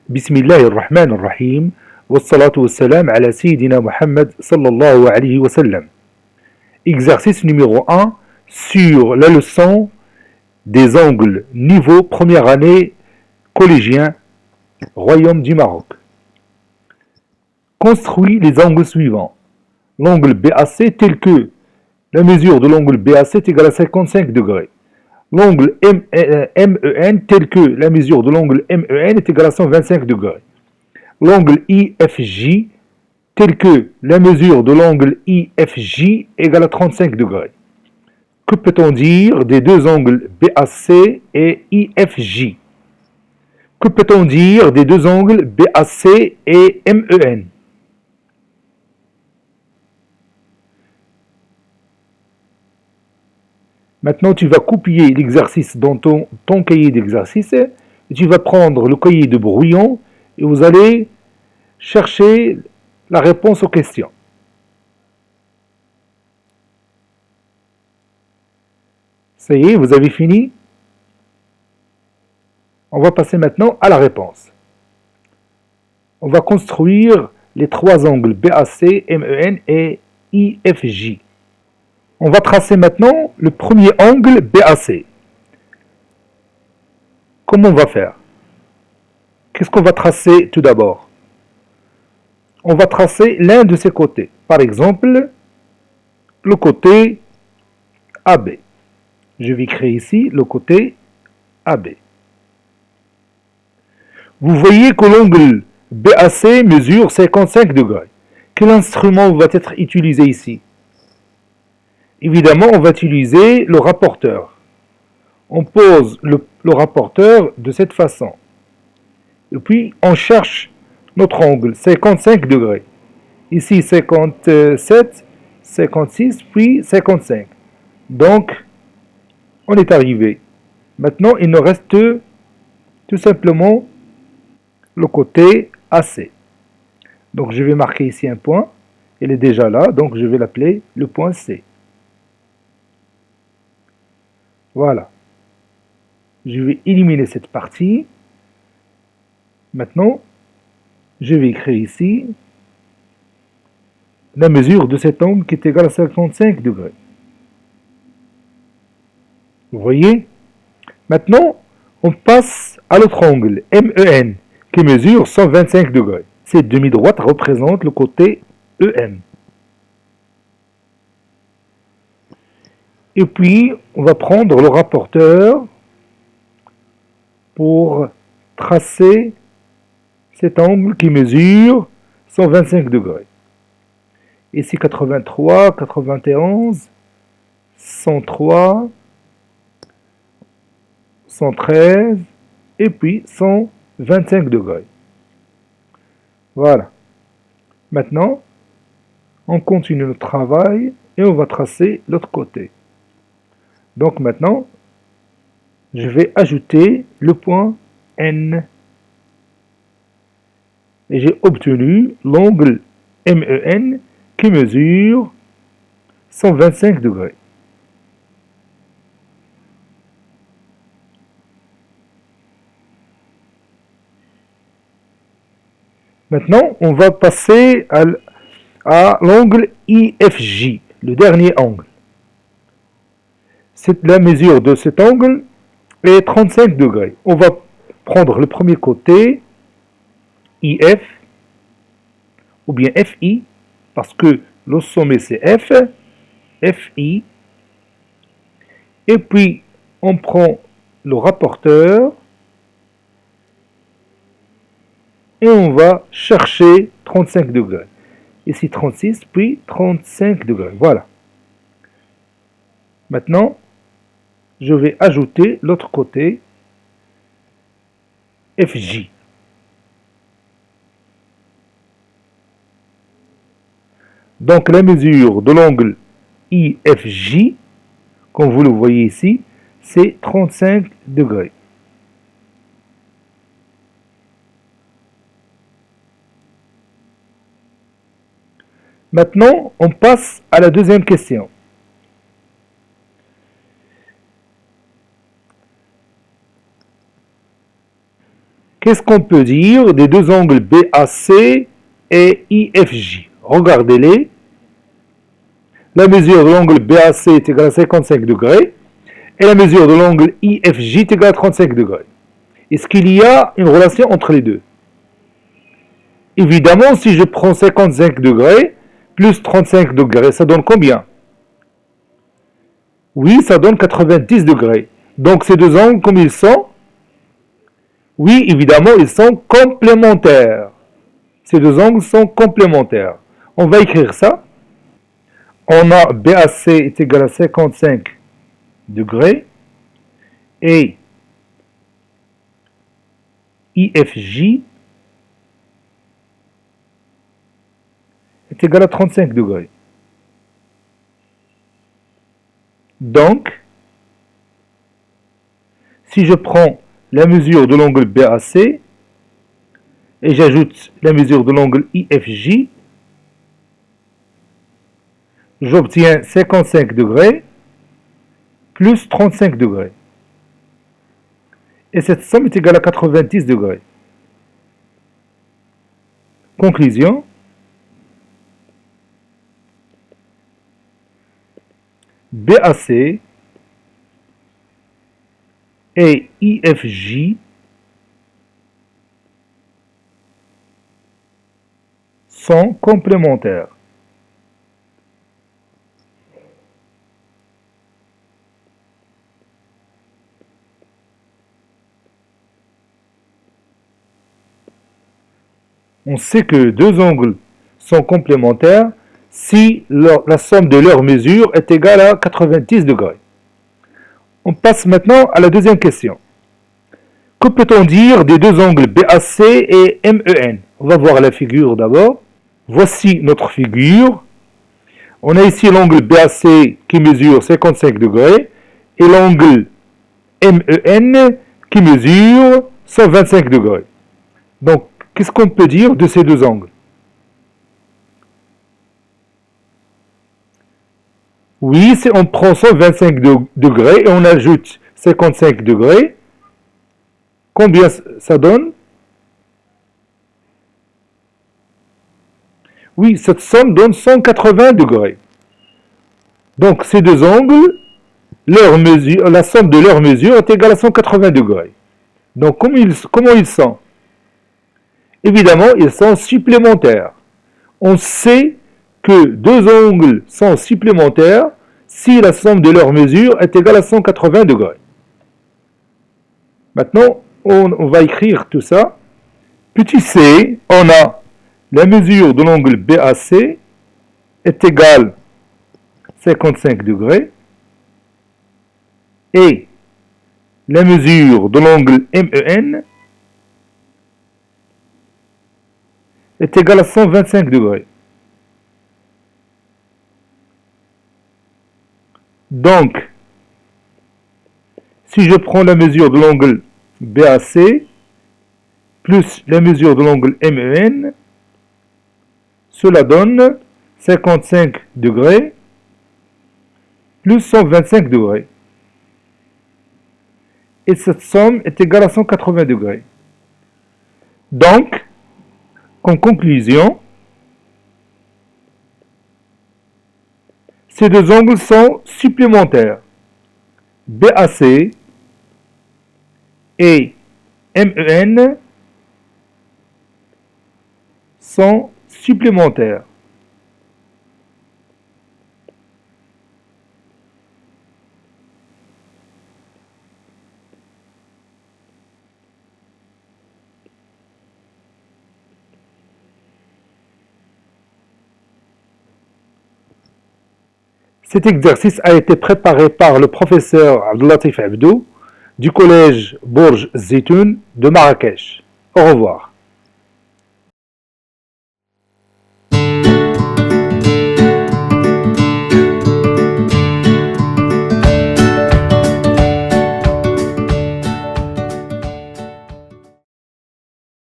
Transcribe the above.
بسم الله الرحمن الرحيم والصلاة والسلام على سيدنا Muhammad sallallahu alayhi wa sallam. Exercice numéro 1 sur la leçon des angles niveau première année collégien Royaume du Maroc. Construis les angles suivants. L'angle BAC tel que la mesure de l'angle BAC est égale à 55 degrés. L'angle MEN tel que la mesure de l'angle MEN est égale à 125 degrés. L'angle IFJ tel que la mesure de l'angle IFJ est égale à 35 degrés. Que peut-on dire des deux angles BAC et IFJ? Que peut-on dire des deux angles BAC et MEN? Maintenant, tu vas copier l'exercice dans ton cahier d'exercice et tu vas prendre le cahier de brouillon et vous allez chercher la réponse aux questions. Ça y est, vous avez fini? On va passer maintenant à la réponse. On va construire les trois angles BAC, MEN et IFJ. On va tracer maintenant le premier angle BAC. Comment on va faire? Qu'est-ce qu'on va tracer tout d'abord? On va tracer l'un de ses côtés. Par exemple, le côté AB. Je vais créer ici le côté AB. Vous voyez que l'angle BAC mesure 55 degrés. Quel instrument va être utilisé ici? Évidemment, on va utiliser le rapporteur. On pose le rapporteur de cette façon. Et puis, on cherche notre angle, 55 degrés. Ici, 57, 56, puis 55. Donc, on est arrivé. Maintenant, il nous reste tout simplement le côté AC. Donc, je vais marquer ici un point. Il est déjà là, donc je vais l'appeler le point C. Voilà. Je vais éliminer cette partie. Maintenant, je vais écrire ici la mesure de cet angle qui est égale à 55 degrés. Vous voyez? Maintenant, on passe à l'autre angle, MEN, qui mesure 125 degrés. Cette demi-droite représente le côté EM. Et puis, on va prendre le rapporteur pour tracer cet angle qui mesure 125 degrés. Ici 83, 91, 103, 113 et puis 125 degrés. Voilà. Maintenant, on continue le travail et on va tracer l'autre côté. Donc maintenant, je vais ajouter le point N. Et j'ai obtenu l'angle MEN qui mesure 125 degrés. Maintenant, on va passer à l'angle IFJ, le dernier angle. La mesure de cet angle est 35 degrés. On va prendre le premier côté, IF, ou bien FI, parce que le sommet c'est F, FI, et puis on prend le rapporteur, et on va chercher 35 degrés. Ici 36, puis 35 degrés. Voilà. Maintenant, je vais ajouter l'autre côté, FJ. Donc la mesure de l'angle IFJ, comme vous le voyez ici, c'est 35 degrés. Maintenant, on passe à la deuxième question. qu'est-ce qu'on peut dire des deux angles BAC et IFJ? Regardez-les. La mesure de l'angle BAC est égale à 55 degrés et la mesure de l'angle IFJ est égale à 35 degrés. Est-ce qu'il y a une relation entre les deux? Évidemment, si je prends 55 degrés plus 35 degrés, ça donne combien? Oui, ça donne 90 degrés. Donc ces deux angles, comme ils sont? Oui, évidemment, ils sont complémentaires. Ces deux angles sont complémentaires. On va écrire ça. On a BAC est égal à 55 degrés et IFJ est égal à 35 degrés. Donc, si je prends la mesure de l'angle BAC et j'ajoute la mesure de l'angle IFJ, j'obtiens 55 degrés plus 35 degrés. Et cette somme est égale à 90 degrés. Conclusion. BAC et IFJ sont complémentaires. On sait que deux angles sont complémentaires si la somme de leurs mesures est égale à 90 degrés. On passe maintenant à la deuxième question. Que peut-on dire des deux angles BAC et MEN? On va voir la figure d'abord. Voici notre figure. On a ici l'angle BAC qui mesure 55 degrés et l'angle MEN qui mesure 125 degrés. Donc, qu'est-ce qu'on peut dire de ces deux angles? Oui, si on prend 125 degrés et on ajoute 55 degrés, combien ça donne? Oui, cette somme donne 180 degrés. Donc ces deux angles, la somme de leurs mesures est égale à 180 degrés. Donc comment ils sont? Évidemment, ils sont supplémentaires. On sait que deux angles sont supplémentaires si la somme de leurs mesures est égale à 180 degrés. Maintenant, on va écrire tout ça. Petit c, on a la mesure de l'angle BAC est égale à 55 degrés et la mesure de l'angle MEN est égale à 125 degrés. Donc, si je prends la mesure de l'angle BAC plus la mesure de l'angle MEN, cela donne 55 degrés plus 125 degrés. Et cette somme est égale à 180 degrés. Donc, en conclusion, ces deux angles sont supplémentaires. BAC et MEN sont supplémentaires. Cet exercice a été préparé par le professeur Abdelatif Abdou du collège Bourj Zitoun de Marrakech. Au revoir.